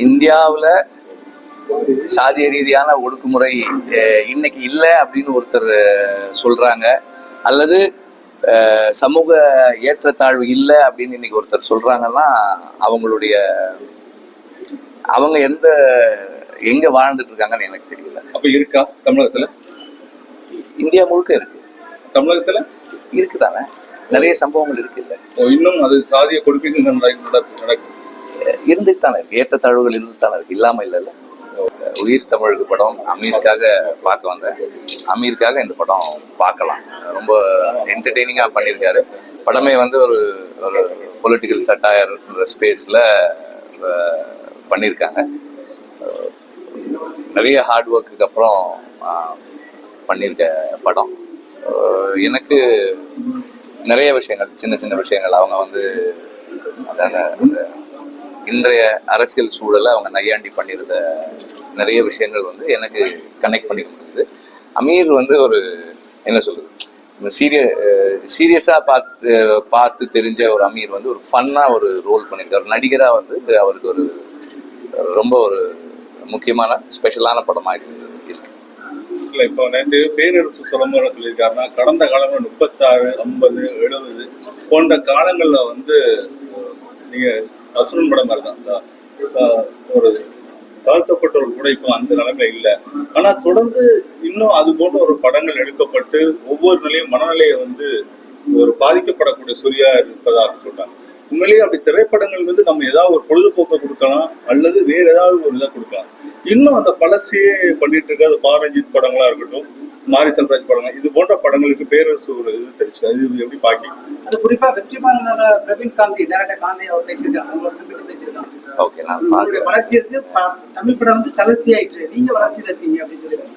இந்தியாவில் சாதிய ரீதியான ஒடுக்குமுறை இன்னைக்கு இல்லை அப்படின்னு ஒருத்தர் சொல்றாங்க, அல்லது சமூக ஏற்றத்தாழ்வு இல்லை அப்படின்னு இன்னைக்கு ஒருத்தர் சொல்றாங்கன்னா அவங்க எங்க வாழ்ந்துட்டு இருக்காங்கன்னு எனக்கு தெரியல. அப்ப இருக்கா தமிழகத்துல? இந்தியா முழுக்க இருக்கு. தமிழகத்துல இருக்குதானே, நிறைய சம்பவங்கள் இருக்கு. இல்ல இன்னும் அது சாதிய கொடுப்பீங்க இருந்துட்டு தானே இருக்கு, ஏற்றத்தாழ்வுகள் இருந்துட்டு தானே இருக்கு, இல்லாம இல்லைல்ல. உயிர் தமிழுக்கு படம் அமீருக்காக பார்க்க வந்தேன். அமீருக்காக இந்த படம் பார்க்கலாம். ரொம்ப என்டர்டெய்னிங்காக பண்ணியிருக்காரு. படமே வந்து ஒரு பொலிட்டிக்கல் சட்டாயர் ஸ்பேஸில் பண்ணியிருக்காங்க. நிறைய ஹார்ட் ஒர்க்குக்கு அப்புறம் பண்ணியிருக்க படம். எனக்கு நிறைய விஷயங்கள், சின்ன சின்ன விஷயங்கள், அவங்க வந்து இன்றைய அரசியல் சூழலை அவங்க நையாண்டி பண்ணியிருந்த நிறைய விஷயங்கள் வந்து எனக்கு கனெக்ட் பண்ணிக்க முடியுது. அமீர் வந்து ஒரு என்ன சொல்றது, சீரியஸாக பார்த்து தெரிஞ்ச ஒரு அமீர் வந்து ஒரு ஃபன்னாக ஒரு ரோல் பண்ணியிருக்காரு. ஒரு நடிகராக வந்து அவருக்கு ஒரு ரொம்ப ஒரு முக்கியமான ஸ்பெஷலான படமாக இருக்கு. இல்லை, இப்போ நேற்று பேரரசு சொல்லும்போது சொல்லியிருக்காருன்னா, கடந்த காலங்கள் 36, 50, 70 போன்ற காலங்களில் வந்து நீங்கள் அசுரன் படம் மாதிரி தான், ஒரு தாழ்த்தப்பட்டவர் கூட இப்போ அந்த நிலைமை இல்லை. ஆனா தொடர்ந்து இன்னும் அது போன்ற ஒரு படங்கள் எடுக்கப்பட்டு ஒவ்வொரு நிலையும் மனநிலையை வந்து ஒரு பாதிக்கப்படக்கூடிய சூரியா இருப்பதாக சொல்றாங்க. உண்மையிலேயே அப்படி திரைப்படங்கள் வந்து நம்ம ஏதாவது ஒரு பொழுதுபோக்கை கொடுக்கலாம், அல்லது வேற ஏதாவது ஒரு இதை கொடுக்கலாம். இன்னும் அந்த பழசையே பண்ணிட்டு இருக்க அது பாரஞ்சித் படங்களா இருக்கட்டும், மாரி செல்வராஜ் படங்கள், இது போன்ற படங்களுக்கு பேரரசு ஒரு இது தெரிச்சு. அது எப்படி பாக்கி அது குறிப்பா வெற்றிமாறனோட பிரவீன் காந்தி, டேரக்டர் காந்தி அவர் பேசியிருக்காங்க. அவங்கள குறிப்பிட்டு பேசியிருக்காங்க. ஓகே, நான் வளர்ச்சி இருக்கு, தமிழ் படம் வந்து தளர்ச்சி ஆயிட்டு, நீங்க வளர்ச்சியில இருக்கீங்க அப்படின்னு சொல்லி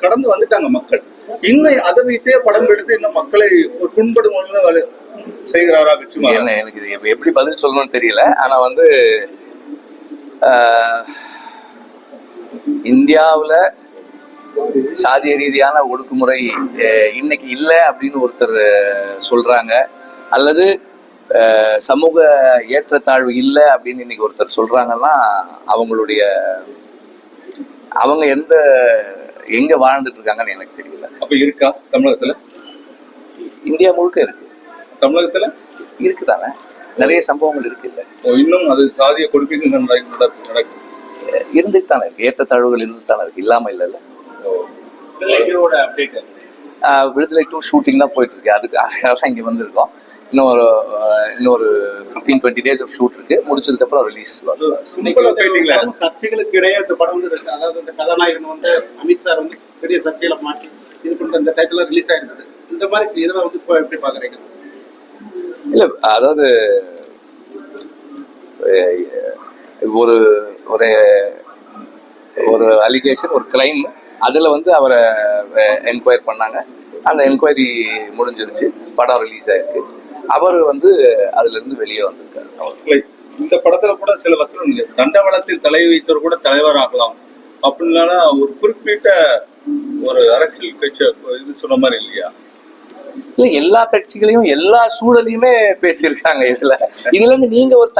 கடந்து வந்துட்டாங்க மக்கள். இன்னும் அதை வைத்தே படம் எடுத்து இன்னும் மக்களை ஒரு புண்படும் செய்கிறாரா வெற்றிமாறன்? எனக்கு இது எப்படி பதில் சொல்லணும்னு தெரியல. ஆனா வந்து இந்தியாவில் சாதிய ரீதியான ஒடுக்குமுறை இன்னைக்கு இல்லை அப்படின்னு ஒருத்தர் சொல்றாங்க, அல்லது சமூக ஏற்றத்தாழ்வு இல்லை அப்படின்னு இன்னைக்கு ஒருத்தர் சொல்றாங்கன்னா அவங்க எங்க வாழ்ந்துட்டு இருக்காங்கன்னு எனக்கு தெரியல. அப்ப இருக்கா தமிழகத்துல? இந்தியா முழுக்க இருக்கு. தமிழகத்துல இருக்குதானே, நிறைய சம்பவங்கள் இருக்கு. இல்ல இன்னும் அது சாதிய கொடுப்பீங்க இருந்துட்டு தானே இருக்கு, ஏற்றத்தாழ்வுகள் இருந்துட்டு தானே இருக்கு, இல்லாம இல்லைல்ல. விடுதலை 2 ஷூட்டிங் தான் போயிட்டு இருக்கு. அதுக்காக இங்க வந்திருக்கோம். இன்னொரு 15-20 days ஆஃப் ஷூட் இருக்கு. முடிச்சதுக்கு அப்புறம் ரிலீஸ். சர்ச்சைகளுக்கு இடையே இந்த படம் வந்து, அதாவது இந்த கதாநாயகன் வந்து அமித் சார் வந்து பெரிய சர்ச்சையில மாற்றி இது பண்ற இந்த டைட்டில் ரிலீஸ் ஆயிருந்தது. இந்த மாதிரி இதெல்லாம் வந்து இப்போ எப்படி பாக்குறீங்க? இல்ல, அதாவது ஒரு ஒரு அலிகேஷன், ஒரு கிரைம், அதுல வந்து அவரை என்கொயர் பண்ணாங்க. அந்த என்கொயரி முடிஞ்சிருச்சு, படம் ரிலீஸ் ஆயிருக்கு. அவர் வந்து அதுல இருந்து வெளியே வந்திருக்காரு. இந்த படத்துல கூட சில வசனம், தண்டவாளத்தில் தலை வைத்தவர் கூட தலைவர் ஆகலாம் அப்படின்னா ஒரு குறிப்பிட்ட ஒரு அரசியல் கட்சி இது சொன்ன மாதிரி இல்லையா? இல்ல, எல்லா கட்சிகளையும் எல்லா சூழலையுமே பேசியிருக்காங்க. இதுல இருந்து நீங்க ஒரு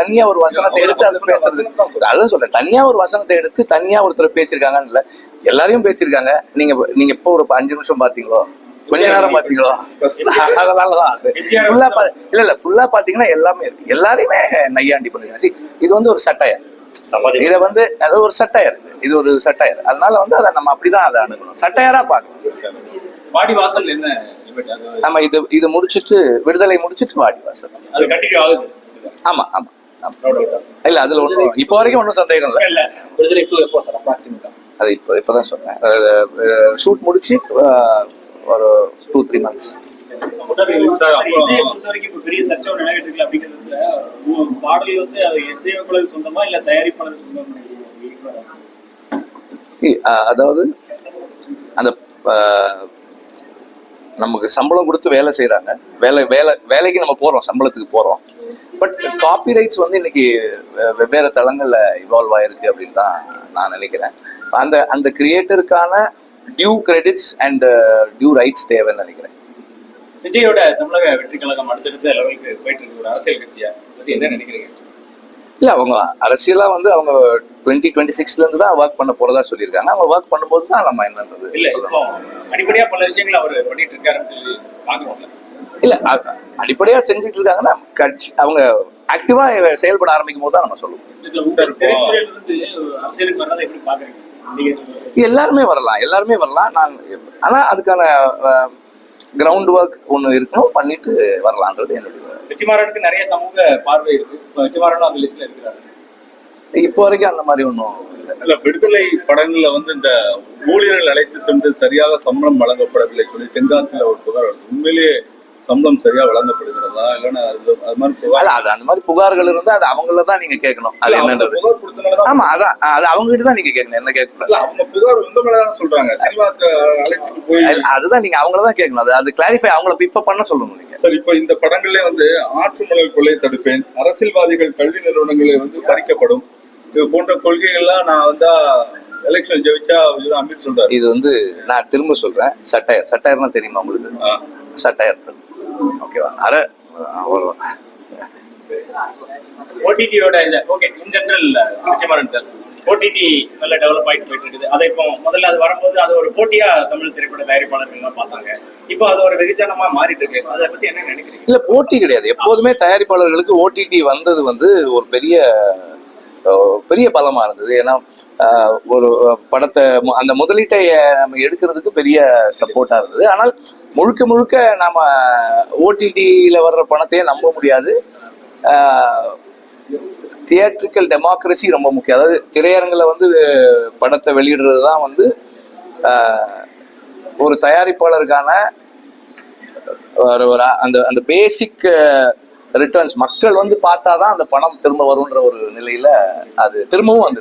தனியா ஒரு வசனத்தை எடுத்து அதை பேசுறது, அதான் சொல்றேன், தனியா ஒரு வசனத்தை எடுத்து தனியா ஒருத்தர் பேசியிருக்காங்கன்னு இல்ல, எல்லாரையும் பேசியிருக்காங்க. நீங்க இப்போ ஒரு 5 நிமிஷம் பாத்தீங்களோ, கொஞ்ச நேரம் பாத்தீங்களோ, அதனாலதான் ஃபுல்லா பாத்தீங்கன்னா எல்லாமே இருக்கு. எல்லாரையுமே நையாண்டி பண்ணுங்க. இது வந்து ஒரு சட்டையர், இதை வந்து அது ஒரு சட்டையர், இது ஒரு சட்டையர். அதனால வந்து அதை நம்ம அப்படிதான் அதை அணுகணும், சட்டையரா பார்க்கணும். வாடி வாசல் என்ன நம்ம இது முடிச்சுட்டு, விடுதலை முடிச்சுட்டு வாடி வாசல் அது கண்டினியூ ஆகுது. ஆமா ஆமா இல்ல, அதுல ஒன்றும் இப்போ வரைக்கும் ஒன்றும் சந்தேகம் இல்லை. விடுதலை 2 எப்போ சார் அப்ராக்சிமேட்டா? அது இப்பதான் சொன்னேன். ஷூட் முடிச்சு ஒரு 2-3 months. பெரிய சர்ச்சை நடக்கிட்டு இருக்கு அப்படிங்கிறதுல பாடல் வந்து அது இசையமைப்பாளருக்கு சொந்தமா இல்ல தயாரிப்பாளருக்கு சொந்தமா? அதாவது அந்த நமக்கு சம்பளம் கொடுத்து வேலை செய்யறாங்க, வேலைக்கு நம்ம போறோம், சம்பளத்துக்கு போறோம். பட் காப்பிரைட்ஸ் வந்து இன்னைக்கு வெவ்வேறு தளங்கள்ல இவால்வ் ஆயிருக்கு அப்படின்னு தான் நான் நினைக்கிறேன். அந்த கிரியேட்டருக்கான due credits and due rights தேவைன்னு நினைக்கிறேன். விஜயோட தமிழக வெற்றி கழகம் அடுத்தடுத்த லெவலுக்கு போயிட்டு இருக்கு ஒரு அரசியல் கட்சியா பத்தி என்ன நினைக்கிறீங்க? இல்ல அவங்க அரசியலா வந்து அவங்க 2026ல இருந்து தான் ஒர்க் பண்ண போறதா சொல்லியிருக்காங்க. அவங்க ஒர்க் பண்ணும்போது தான் நம்ம என்னன்றது இல்ல இப்போ அடிப்படையா பல விஷயங்கள் அவர் பண்ணிட்டு இருக்காருன்னு சொல்லி பாக்குறோம்ல. இல்ல அடிப்படையா செஞ்சுட்டு இருக்காங்கன்னா கட்சி அவங்க ஆக்டிவா செயல்பட ஆரம்பிக்கும் போது தான் நம்ம சொல்லுவோம். திரைத்துறையில இருந்து அரசியலுக்கு வர்றதை எப்படி பாக்குறீங்க நீங்க சொல்லுங்க. எல்லாருமே வரலாம். நான் ஆனா அதுக்கான கிரவுண்ட் ஒர்க் ஒன்று இருக்கணும், பண்ணிட்டு வரலான்றது என்னுடைய. வெற்றிமாறனுக்கு நிறைய சமூக பார்வை இருக்கு. இப்போ வெற்றிமாறனும் அந்த லிஸ்ட்ல இருக்கிறாரு. இப்போ வரைக்கும் அந்த மாதிரி ஒன்றும் இல்ல விடுதலை படங்கள்ல வந்து இந்த ஊழியர்கள் அழைத்து சென்று சரியாக சம்பளம் வழங்கப்படவில்லை சொல்லி தென்காசியில ஒரு புகார் வருது. உண்மையிலேயே சம்பளம் சரியா வழங்கப்படுகிறதா இல்லைன்னா அது மாதிரி புகார் அந்த மாதிரி புகார்கள் இருந்தா அது அவங்கள தான் நீங்க கேட்கணும். அது என்னன்றது புகார் கொடுத்தனாலதான் ஆமா அதான் அது அவங்க கிட்ட தான் நீங்க கேட்கணும், என்ன கேட்கணும். அவங்க புகார் உங்க மேலதான் சொல்றாங்க. சினிமாக்கு அழைத்துட்டு போய் அதுதான் நீங்க அவங்கள தான் கேட்கணும். அது கிளாரிஃபை அவங்கள இப்ப பண்ண சொல்லணும் நீங்க. சார் இப்போ இந்த படங்கள்ல வந்து ஆற்று மணல் கொள்ளை தடுப்பேன், அரசியல்வாதிகள் கல்வி நிறுவனங்களை வந்து பறிக்கப்படும், இது போன்ற கொள்கைகள்லாம் நான் வந்தா எலெக்ஷன் ஜெயிச்சா அமித் சொல்றாரு. இது வந்து நான் திரும்ப சொல்றேன், சட்டையர்னா தெரியுமா உங்களுக்கு? சட்டையர் ஓகேவா? அவ்வளவுதான். ஓடிடியோட இந்த ஓகே இன் ஜெனரல் வெற்றிமாறன் சார் ஓடிடி நல்ல டெவலப் ஆகிட்டு போயிட்டு இருக்குது. அதை இப்போ முதல்ல அது வரும்போது அது ஒரு போட்டியா தமிழ் திரைப்பட தயாரிப்பாளர்கள்லாம் பார்த்தாங்க. இப்போ அது ஒரு வெகுஜனமா மாறிட்டு இருக்கு. அதை பத்தி என்ன நினைக்கிறீங்க? இல்ல போட்டி கிடையாது. எப்போதுமே தயாரிப்பாளர்களுக்கு ஓடிடி வந்தது வந்து ஒரு பெரிய பலமா இருந்தது. ஏன்னா ஒரு படத்தை அந்த முதலீட்டை நம்ம எடுக்கிறதுக்கு பெரிய சப்போர்ட்டா இருந்தது. ஆனால் முழுக்க நாம ஓடிடியில வர்ற பணத்தையே நம்ப முடியாது. தியேட்ரிக்கல் டெமோக்ரஸி ரொம்ப முக்கியம். அதாவது திரையரங்கில் வந்து படத்தை வெளியிடுறது தான் வந்து ஒரு தயாரிப்பாளருக்கான அந்த பேசிக் ரிட்டர்ன்ஸ். மக்கள் வந்து பார்த்தாதான் அந்த பணம் திரும்ப வரும்ன்ற ஒரு நிலையில அது திரும்பவும் வந்து